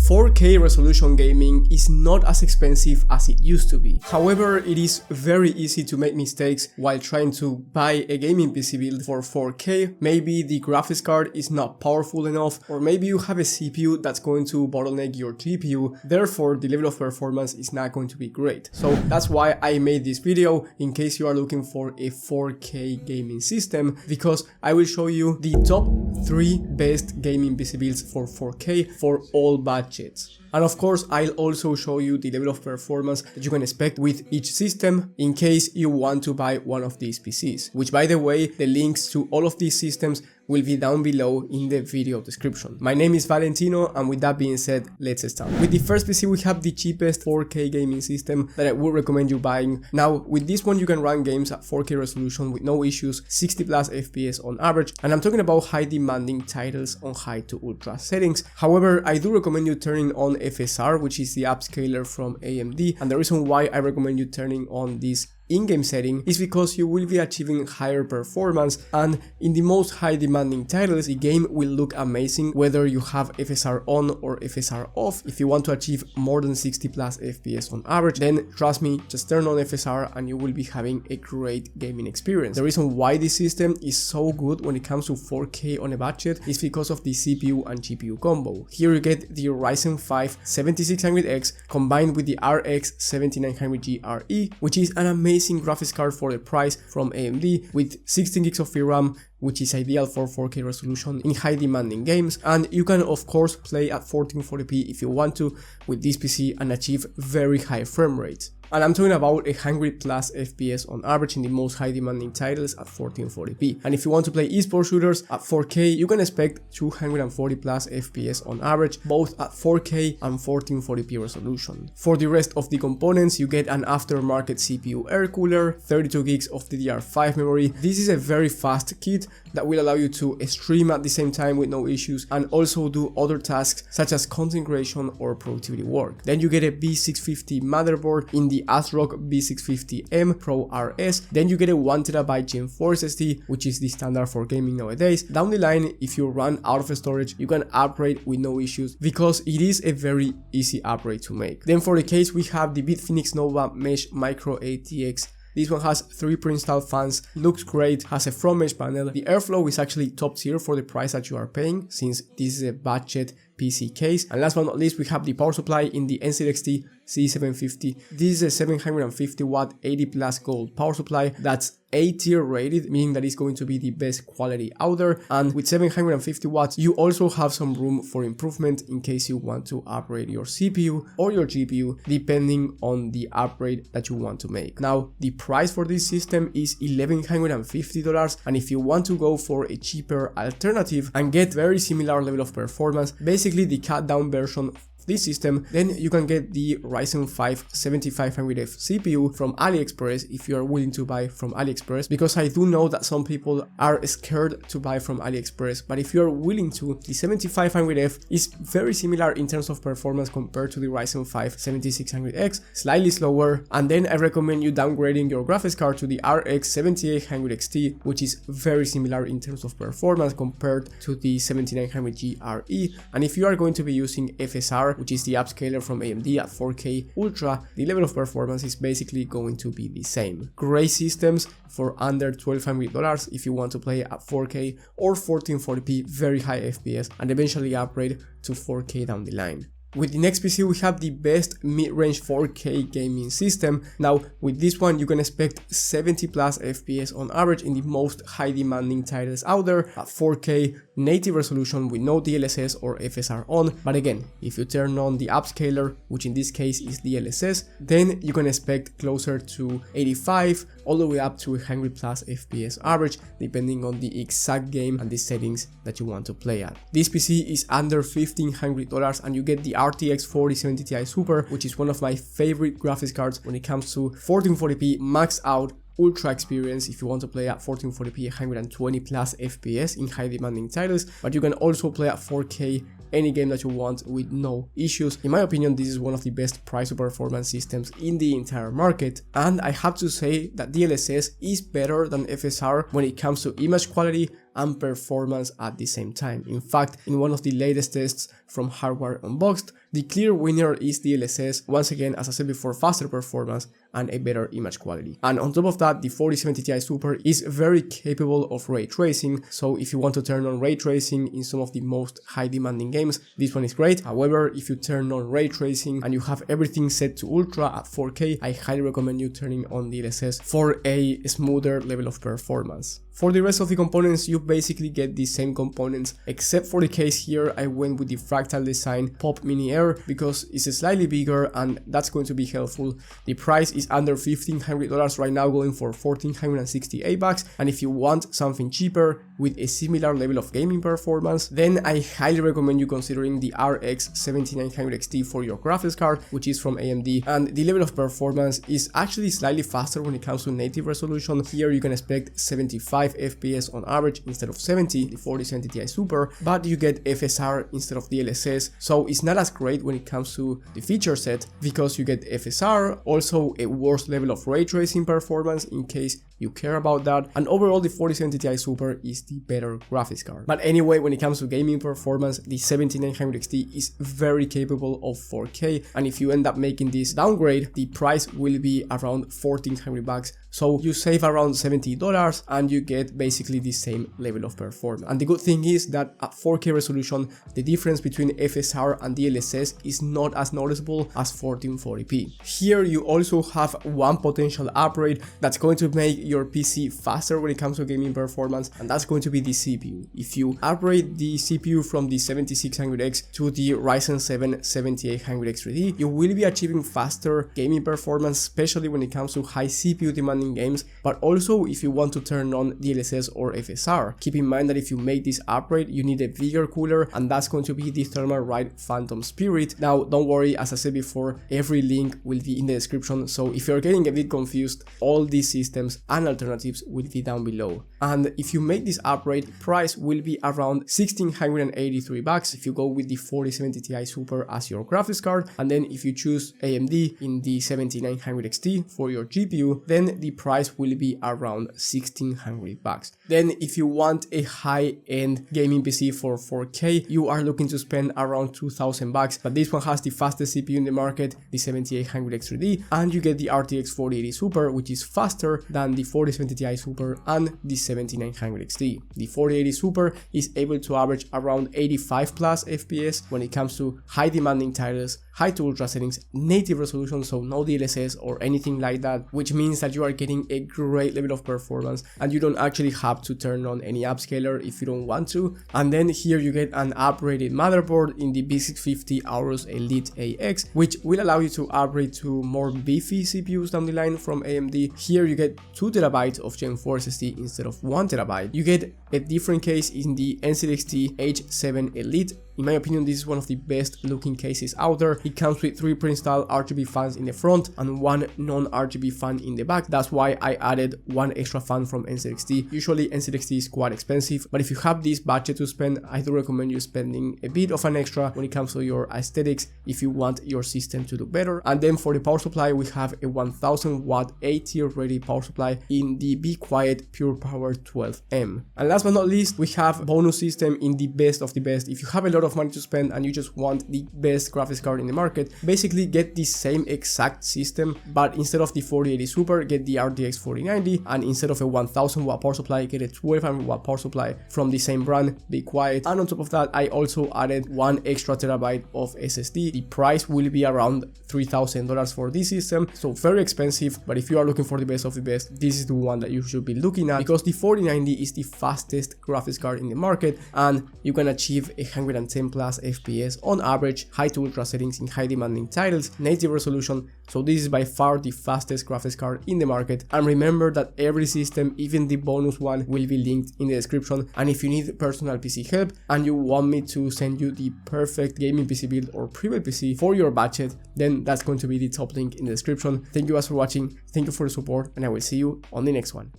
4K resolution gaming is not as expensive as it used to be. However, it is very easy to make mistakes while trying to buy a gaming PC build for 4K. Maybe the graphics card is not powerful enough, or maybe you have a CPU that's going to bottleneck your GPU, therefore the level of performance is not going to be great. So that's why I made this video, in case you are looking for a 4K gaming system, because I will show you the top 3 best gaming PC builds for 4K for all budgets. And of course, I'll also show you the level of performance that you can expect with each system in case you want to buy one of these PCs, which, by the way, the links to all of these systems will be down below in the video description. My name is Valentino, and with that being said, let's start. With the first PC, we have the cheapest 4K gaming system that I would recommend you buying. Now, with this one, you can run games at 4K resolution with no issues, 60 plus FPS on average, and I'm talking about high demanding titles on high to ultra settings. However, I do recommend you turning on FSR, which is the upscaler from AMD, and the reason why I recommend you turning on this in-game setting is because you will be achieving higher performance, and in the most high demanding titles the game will look amazing whether you have FSR on or FSR off. If you want to achieve more than 60 plus FPS on average, then trust me, just turn on FSR and you will be having a great gaming experience. The reason why this system is so good when it comes to 4K on a budget is because of the CPU and GPU combo. Here you get the Ryzen 5 7600X combined with the RX 7900G RE, which is an amazing graphics card for the price from AMD, with 16 gigs of VRAM, which is ideal for 4K resolution in high demanding games, and you can of course play at 1440p if you want to with this PC and achieve very high frame rates. And I'm talking about 100 plus FPS on average in the most high demanding titles at 1440p. And if you want to play esports shooters at 4K, you can expect 240 plus FPS on average, both at 4K and 1440p resolution. For the rest of the components, you get an aftermarket CPU air cooler, 32 gigs of DDR5 memory. This is a very fast kit that will allow you to stream at the same time with no issues, and also do other tasks such as content creation or productivity work. Then you get a B650 motherboard in the ASRock B650M Pro RS. Then you get a 1TB Gen 4 SSD, which is the standard for gaming nowadays. Down the line, if you run out of storage, you can upgrade with no issues because it is a very easy upgrade to make. Then for the case, we have the Bitfinex Nova Mesh Micro ATX. This one has 3 pre-installed fans, looks great, has a front mesh panel. The airflow is actually top tier for the price that you are paying, since this is a budget PC case. And last but not least, we have the power supply in the NZXT C750. This is a 750 watt 80 plus gold power supply that's A tier rated, meaning that it's going to be the best quality out there. And with 750 watts, you also have some room for improvement in case you want to upgrade your CPU or your GPU, depending on the upgrade that you want to make. Now, the price for this system is $1,150, and if you want to go for a cheaper alternative and get very similar level of performance, basically the cut down version this system, then you can get the Ryzen 5 7500F CPU from AliExpress if you are willing to buy from AliExpress, because I do know that some people are scared to buy from AliExpress, but if you are willing to, the 7500F is very similar in terms of performance compared to the Ryzen 5 7600X, slightly slower, and then I recommend you downgrading your graphics card to the RX 7800 XT, which is very similar in terms of performance compared to the 7900G RE. And if you are going to be using FSR, which is the upscaler from AMD at 4K Ultra, the level of performance is basically going to be the same. Great systems for under $1,200 if you want to play at 4K or 1440p, very high FPS, and eventually upgrade to 4K down the line. With the next PC, we have the best mid-range 4K gaming system. Now, with this one, you can expect 70 plus FPS on average in the most high demanding titles out there at 4K native resolution with no DLSS or FSR on. But again, if you turn on the upscaler, which in this case is DLSS, then you can expect closer to 85 all the way up to 100 plus FPS average, depending on the exact game and the settings that you want to play at. This PC is under $1,500, and you get the RTX 4070 Ti Super, which is one of my favorite graphics cards when it comes to 1440p max out ultra experience if you want to play at 1440p 120 plus FPS in high demanding titles, but you can also play at 4K any game that you want with no issues. In my opinion, this is one of the best price to performance systems in the entire market, and I have to say that DLSS is better than FSR when it comes to image quality and performance at the same time. In fact, in one of the latest tests from Hardware Unboxed, The clear winner is the DLSS, once again as I said before, faster performance and a better image quality. And on top of that, the 4070 Ti Super is very capable of ray tracing, so if you want to turn on ray tracing in some of the most high demanding games, this one is great. However, if you turn on ray tracing and you have everything set to ultra at 4K, I highly recommend you turning on the DLSS for a smoother level of performance. For the rest of the components, you basically get the same components, except for the case here, I went with the Fractal Design Pop Mini Air because it's slightly bigger and that's going to be helpful. The price is under $1,500 right now, going for $1,468, and if you want something cheaper with a similar level of gaming performance, then I highly recommend you considering the RX 7900 XT for your graphics card, which is from AMD, and the level of performance is actually slightly faster when it comes to native resolution. Here you can expect 75 FPS on average instead of 70, the 4070 Ti Super, but you get FSR instead of DLSS, so it's not as great when it comes to the feature set because you get FSR, also a worse level of ray tracing performance in case you care about that, and overall the 4070 Ti Super is the better graphics card. But anyway, when it comes to gaming performance, the 7900 XT is very capable of 4K, and if you end up making this downgrade, the price will be around $1,400, so you save around $70 and you get basically the same level of performance. And the good thing is that at 4K resolution, the difference between FSR and DLSS is not as noticeable as 1440p. Here you also have one potential upgrade that's going to make your PC faster when it comes to gaming performance, and that's going to be the CPU. If you upgrade the CPU from the 7600X to the Ryzen 7 7800X3D, you will be achieving faster gaming performance, especially when it comes to high CPU demanding games, but also if you want to turn on DLSS or FSR. Keep in mind that if you make this upgrade, you need a bigger cooler, and that's going to be the Thermalright Phantom Spirit. Now, don't worry, as I said before, every link will be in the description, so if you're getting a bit confused, all these systems and alternatives will be down below. And if you make this upgrade, price will be around $1,683 if you go with the 4070 Ti Super as your graphics card, and then if you choose AMD in the 7900 XT for your GPU, then the price will be around $1,600. Then if you want a high-end gaming PC for 4K, you are looking to spend around $2,000, but this one has the fastest CPU in the market, the 7800 X3D, and you get the RTX 4080 Super, which is faster than the 4070 Ti Super and the 7900 XT. The 4080 Super is able to average around 85 plus FPS when it comes to high demanding titles, high to ultra settings, native resolution, so no DLSS or anything like that, which means that you are getting a great level of performance and you don't actually have to turn on any upscaler if you don't want to. And then here you get an upgraded motherboard in the B650 Aorus Elite AX, which will allow you to upgrade to more beefy CPUs down the line from AMD. Here you get 2TB of Gen 4 SSD instead of 1TB. You get a different case in the NZXT H7 Elite. In my opinion, this is one of the best looking cases out there. It comes with 3 pre-installed RGB fans in the front and 1 non-RGB fan in the back. That's why I added 1 extra fan from NZXT. Usually NZXT is quite expensive, but if you have this budget to spend, I do recommend you spending a bit of an extra when it comes to your aesthetics if you want your system to look better. And then for the power supply, we have a 1000 watt 8-tier ready power supply in the Be Quiet Pure Power 12M. And last but not least, we have bonus system in the best of the best. If you have a lot of money to spend and you just want the best graphics card in the market, basically get the same exact system, but instead of the 4080 Super, get the RTX 4090, and instead of a 1000 watt power supply, get a 1200 watt power supply from the same brand, Be Quiet. And on top of that, I also added 1 extra terabyte of SSD. The price will be around $3,000 for this system, so very expensive, but if you are looking for the best of the best, this is the one that you should be looking at, because the 4090 is the fastest graphics card in the market and you can achieve 110 plus FPS on average, high to ultra settings in high demanding titles, native resolution, so this is by far the fastest graphics card in the market. And remember that every system, even the bonus one, will be linked in the description, and if you need personal PC help and you want me to send you the perfect gaming PC build or pre-built PC for your budget, then that's going to be the top link in the description. Thank you guys for watching, thank you for the support, and I will see you on the next one.